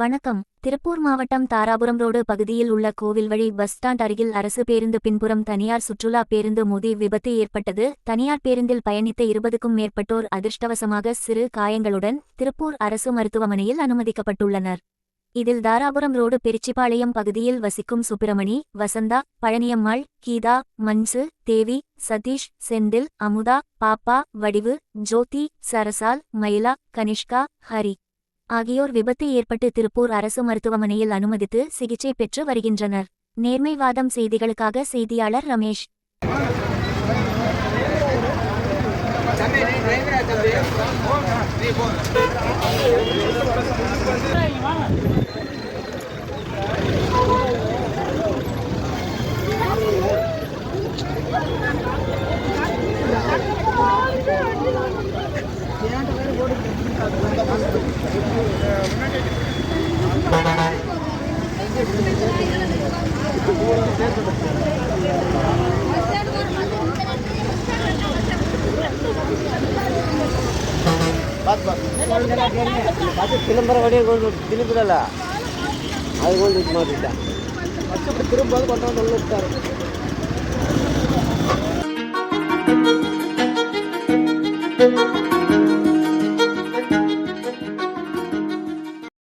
வணக்கம். திருப்பூர் மாவட்டம் தாராபுரம் ரோடு பகுதியில் உள்ள கோவில்வழி பஸ் ஸ்டாண்ட் அருகில் அரசு பேருந்து பின்புறம் தனியார் சுற்றுலா பேருந்து மோதி விபத்து ஏற்பட்டது. தனியார் பேருந்தில் பயணித்த 20க்கும் மேற்பட்டோர் அதிர்ஷ்டவசமாக சிறு காயங்களுடன் திருப்பூர் அரசு மருத்துவமனையில் அனுமதிக்கப்பட்டுள்ளனர். இதில் தாராபுரம் ரோடு பெரிச்சிபாளையம் பகுதியில் வசிக்கும் சுப்பிரமணி, வசந்தா, பழனியம்மாள், கீதா, மன்சு, தேவி, சதீஷ், செந்தில், அமுதா, பாப்பா, வடிவு, ஜோதி, சரசால், மயிலா, கனிஷ்கா, ஹரி ஆகியோர் விபத்து ஏற்பட்டு திருப்பூர் அரசு மருத்துவமனையில் அனுமதித்து சிகிச்சை பெற்று வருகின்றனர். நேர்மைவாதம் செய்திகளுக்காக செய்தியாளர் ரமேஷ். கிளம்புற வழியை கொண்டு திரும்புதல்ல அது கொண்டு மாட்டிட்டேன். திரும்ப கொண்டு வந்து விட்டாரு.